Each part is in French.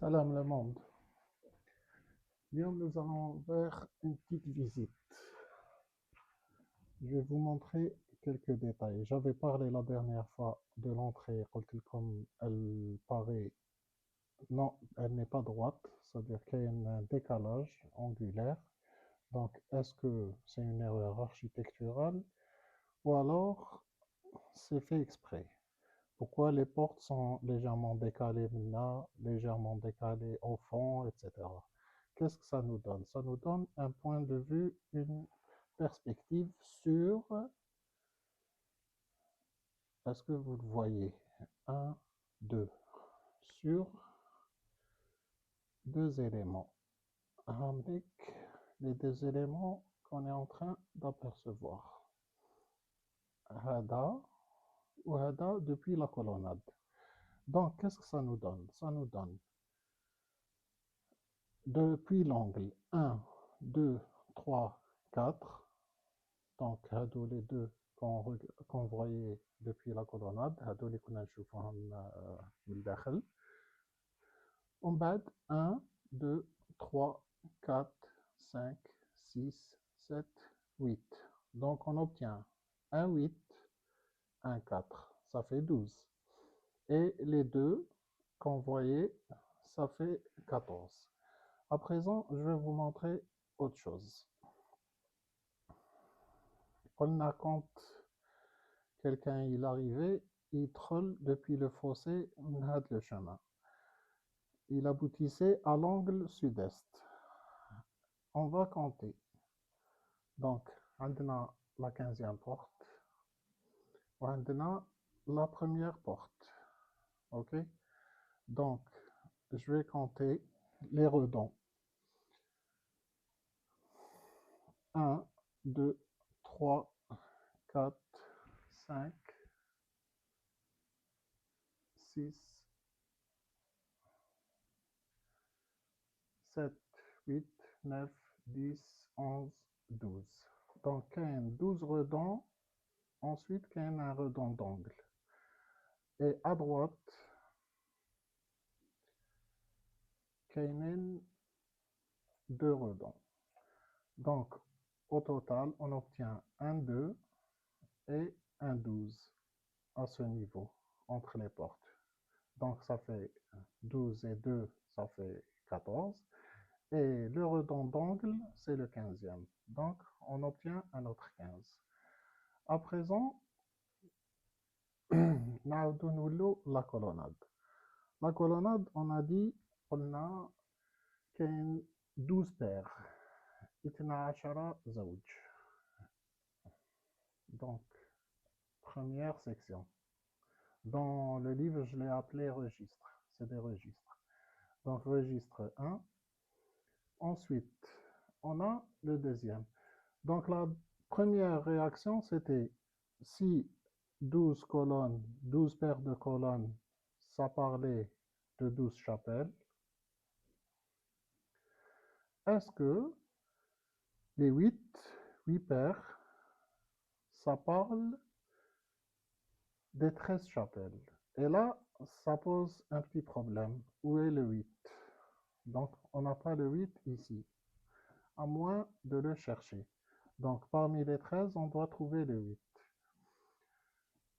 Salam le monde. Bien, nous allons faire une petite visite. Je vais vous montrer quelques détails. J'avais parlé la dernière fois de l'entrée, comme elle paraît, non, elle n'est pas droite, c'est-à-dire qu'il y a un décalage angulaire. Donc, est-ce que c'est une erreur architecturale ou alors c'est fait exprès? Pourquoi les portes sont légèrement décalées là, légèrement décalées au fond, etc. Qu'est-ce que ça nous donne? Ça nous donne un point de vue, une perspective sur, est-ce que vous le voyez? Un, deux, sur deux éléments. Avec les deux éléments qu'on est en train d'apercevoir. Hada ou Hada depuis la colonnade. Donc, qu'est-ce que ça nous donne? Ça nous donne depuis l'angle 1, 2, 3, 4, donc هادو les deux qu'on voyait depuis la colonnade, هادو اللي كنا نشوفوهم من الداخل. ومن بعد 1, 2, 3, 4, 5, 6, 7, 8. Donc on obtient un 8, un 4, ça fait 12. Et les deux qu'on voyait, ça fait 14. À présent, je vais vous montrer autre chose. On a quand quelqu'un il arrivait, il troll depuis le fossé, on a le chemin. Il aboutissait à l'angle sud-est. On va compter. Donc, on a la 15e porte, on a la première porte. Ok? Donc, je vais compter les redonds. 1, 2, 3, 4, 5, 6, 7, 8, 9, 10, 11, 12. Donc, il y a 12 redonds. Ensuite, il y a un redond d'angle. Et à droite, il y a deux redonds. Donc, au total, on obtient un 2 et un 12 à ce niveau, entre les portes. Donc, ça fait 12 et 2, ça fait 14. Et le redond d'angle, c'est le 15e. Donc, on obtient un autre 15. À présent, la colonnade. La colonnade, on a dit, on a 12 paires. 12 زوج. Donc, première section. Dans le livre, je l'ai appelé registre. C'est des registres. Donc, registre 1. Ensuite, on a le deuxième. Donc, la première réaction, c'était si 12 colonnes, 12 paires de colonnes, ça parlait de 12 chapelles, est-ce que les 8 paires, ça parle des 13 chapelles? Et là, ça pose un petit problème. Où est le 8? Donc, on n'a pas le 8 ici, à moins de le chercher. Donc, parmi les 13, on doit trouver le 8.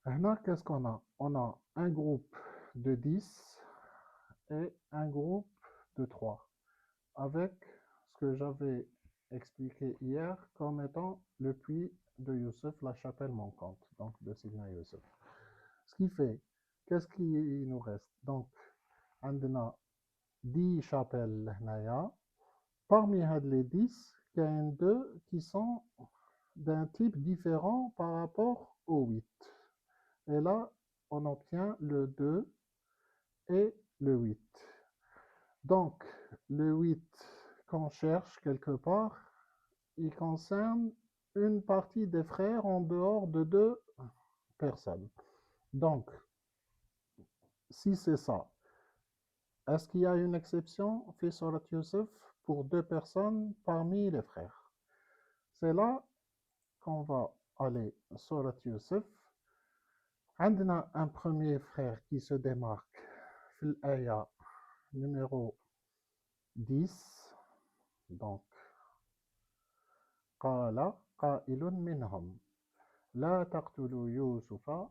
Maintenant, qu'est-ce qu'on a? On a un groupe de 10 et un groupe de 3, avec ce que j'avais expliqué hier comme étant le puits de Youssef, la chapelle manquante, donc de Sidna Youssef. Ce qui fait, qu'est-ce qui nous reste? Donc, on a 10 chapelles هنايا. Parmi les 10, il y a deux qui sont d'un type différent par rapport au 8. Et là, on obtient le 2 et le 8. Donc, le 8 qu'on cherche quelque part, il concerne une partie des frères en dehors de deux personnes. Donc, si c'est ça, est-ce qu'il y a une exception, fait Surat Youssef, pour deux personnes parmi les frères? C'est là qu'on va aller Surat Youssef. On a un premier frère qui se démarque, fil aya numéro 10. Donc, قال قائل منهم لا تقتلوا يوسف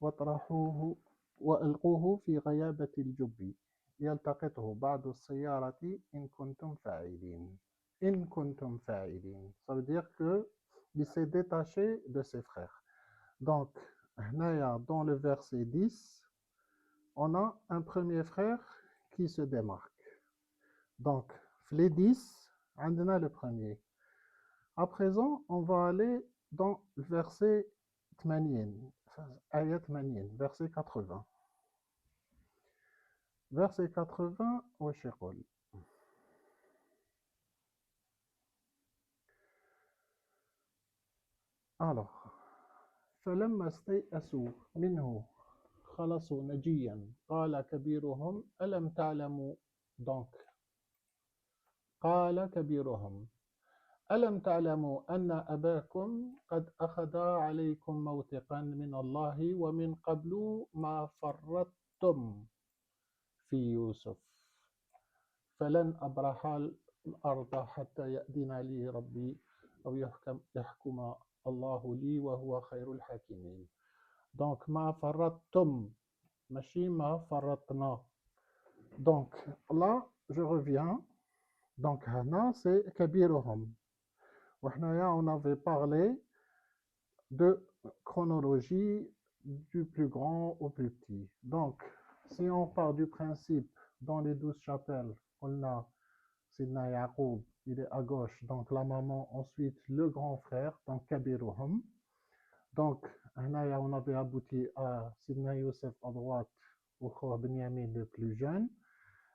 واطرحوه وألقوه في غيابة الجب يلتقطه بعض السيارة إن كنتم فاعلين. إن كنتم فاعلين. Ça veut dire que il s'est détaché de ses frères. Donc, dans le verset 10, on a un premier frère qui se démarque. Donc, les 10, on a le premier. À présent, on va aller dans le verset 80, ayat 80, verset 80. Verset 80 au Shekol. Alors, فلما استيأسوا منه خلصوا نجيا قال كبيرهم ألم تعلموا. Donc, قال كبيرهم ألم تعلموا أن أباكم قد أخذ عليكم موثقا من الله ومن قبل ما فرطتم في يوسف فلن أبرح الأرض حتى يأذن لي ربي أو يحكم الله لي وهو خير الحاكمين. Donc, ما فرطتم ماشي ما فرطنا. Donc, là, je reviens. Donc, هنا c'est كبيرهم. On avait parlé de chronologie du plus grand au plus petit. Donc, si on part du principe dans les 12 chapelles, on a Sidna Yaqub, il est à gauche, donc la maman, ensuite le grand frère, donc Kabiruhum. Donc, on avait abouti à Sidna Youssef à droite, Ukhwa Benyamin le plus jeune.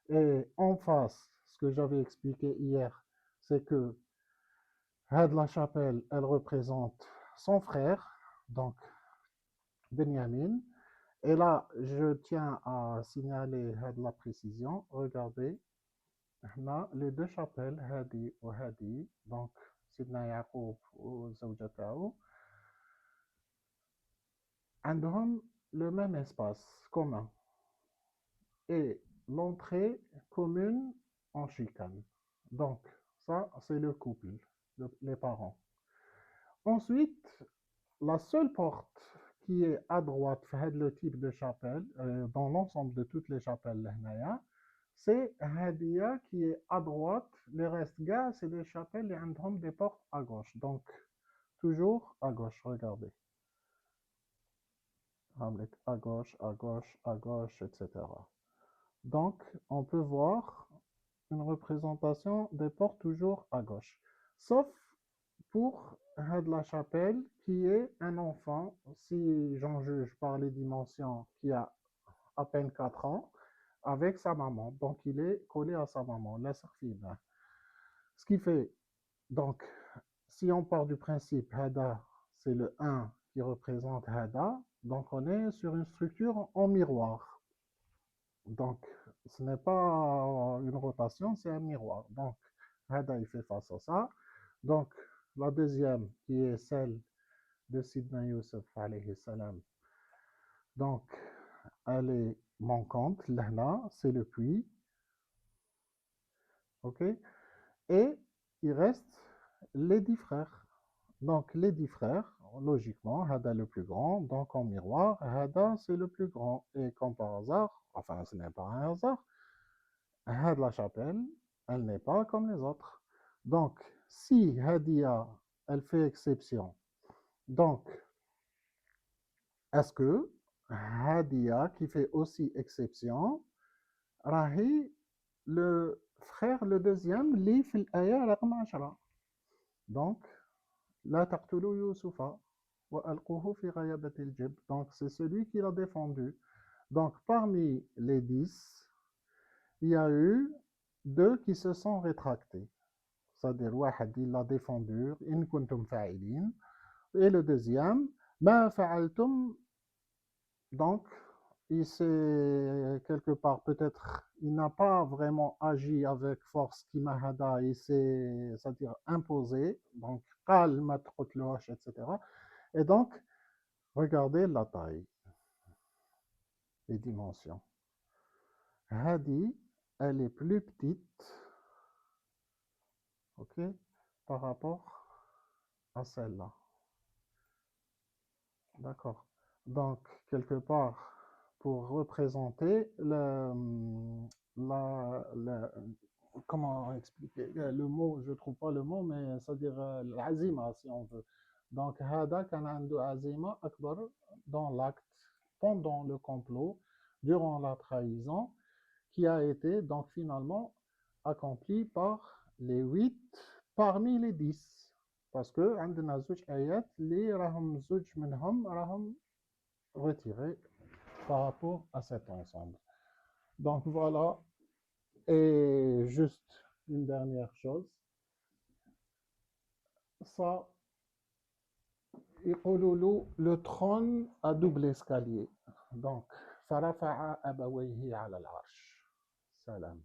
Et en face, ce que j'avais expliqué hier, c'est que la chapelle, elle représente son frère, donc Benyamin. Et là, je tiens à signaler la précision. Regardez, les deux chapelles, Hadi ou Hadi, donc Sidna Yaqub ou Zawjataou, ont le même espace commun et l'entrée commune en chicane. Donc, ça, c'est le couple, les parents. Ensuite, la seule porte qui est à droite, le type de chapelle, dans l'ensemble de toutes les chapelles, c'est Hadia qui est à droite. Les restes, gars, c'est des chapelles et ont des portes à gauche. Donc, toujours à gauche, regardez. À gauche, à gauche, à gauche, etc. Donc, on peut voir une représentation des portes toujours à gauche. Sauf pour la chapelle qui est un enfant, si j'en juge par les dimensions, qui a à peine 4 ans, avec sa maman. Donc, il est collé à sa maman, la sarfina. Ce qui fait, donc, si on part du principe Hada, c'est le 1 qui représente Hada, donc on est sur une structure en miroir. Donc, ce n'est pas une rotation, c'est un miroir. Donc, Hada, il fait face à ça. Donc, la deuxième, qui est celle de Sidna Youssef, alayhi salam. Donc, elle est manquante. Là, c'est le puits. OK? Et il reste les 10 frères. Donc, les 10 frères, logiquement, Hada le plus grand. Donc, en miroir, Hada, c'est le plus grand. Et comme par hasard, enfin, ce n'est pas un hasard, Hada la chapelle, elle n'est pas comme les autres. Donc, si Hadia, elle fait exception, donc, est-ce que Hadia, qui fait aussi exception, Rahi, le frère, le deuxième, li fil aya raqam 10. Donc, la taqtulu Youssoufa wa alquhu fi ghayabati al-jib. Donc, c'est celui qui l'a défendu. Donc, parmi les 10, il y a eu 2 qui se sont rétractés. C'est-à-dire, Wahad, il l'a défendu, in kuntum fa'ilin. Et le deuxième, ma fa'altum. Donc, il s'est quelque part, peut-être, il n'a pas vraiment agi avec force Kimahada, il s'est, c'est-à-dire imposé, donc, calme, etc. Et donc, regardez la taille, les dimensions. Hadi, elle est plus petite, ok, par rapport à celle-là. D'accord. Donc, quelque part, pour représenter comment expliquer le mot, je ne trouve pas le mot, mais c'est-à-dire l'azima, si on veut. Donc, hada kan عنده azima akbar dans l'acte, pendant le complot, durant la trahison, qui a été donc finalement accompli par les 8 parmi les 10. Parce que عندنا زوج آيات اللي راهم زوج منهم راهم retirés par rapport à cet ensemble. Donc voilà, et juste une dernière chose, ça, يقولوا له le trône à double escalier. Donc, فرفع أبويه على العرش. سلام.